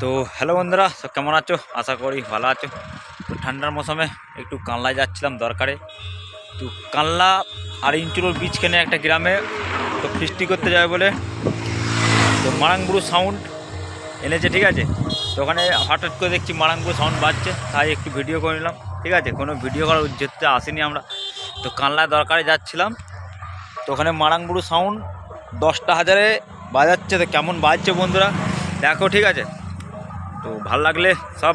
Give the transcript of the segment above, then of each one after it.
তো হ্যালো বন্ধুরা, সব কেমন আছো? আশা করি ভালো আছো। তো ঠান্ডার মৌসুমে একটু কানলায় যাচ্ছিলাম দরকারে। তো কানলা আর ইঞ্চুলোর বীজখানে একটা গ্রামে তো ফিস্টি করতে যাবে বলে তো মারাংবুড়ো সাউন্ড এনেছে, ঠিক আছে। তো ওখানে হঠাৎ করে দেখছি মারাংবুড়ো সাউন্ড বাজছে, তাই একটু ভিডিও করে নিলাম, ঠিক আছে। কোনো ভিডিও করার উদ্দেশ্যে আসিনি আমরা, তো কানলায় দরকারে যাচ্ছিলাম। তো ওখানে মারাংবুড়ো সাউন্ড 10টা হাজারে বাজাচ্ছে। তো কেমন বাজছে বন্ধুরা দেখো, ঠিক আছে। তো ভালো লাগলে সব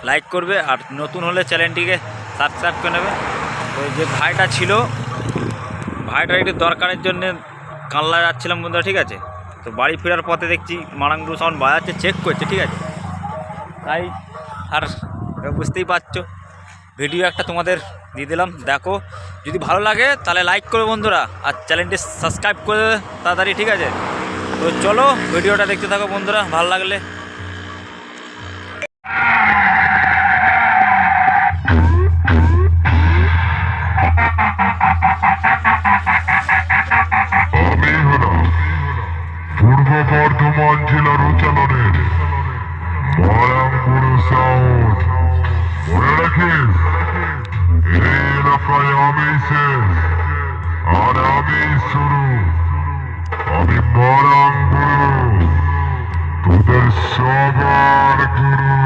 লাইক করবে, আর নতুন হলে চ্যানেলটিকে সাবস্ক্রাইব করে নেবে। তো যে ভাইটা ছিল, ভাইটার একটু দরকারের জন্য কানলা যাচ্ছিলাম বন্ধুরা, ঠিক আছে। তো বাড়ি ফেরার পথে দেখছি মারাংবুড়ো সাউন্ড বাজাচ্ছে, চেক করছে, ঠিক আছে। তাই আর বুঝতেই পারছো, ভিডিও একটা তোমাদের দিয়ে দিলাম, দেখো। যদি ভালো লাগে তাহলে লাইক করবে বন্ধুরা, আর চ্যানেলটি সাবস্ক্রাইব করে দেবে তাড়াতাড়ি, ঠিক আছে। তো চলো ভিডিওটা দেখতে থাকো বন্ধুরা, ভালো লাগলে। আমি হলাম পূর্ব বর্ধমান জেলার উচ্চারণের মারাংবুড়ো সাউন্ড। মনে রাখিস, এই এলাকায় আমি শেষ আর আমি শুরু। আমি মারাংবুড়ো, তোদের সবার গুরু।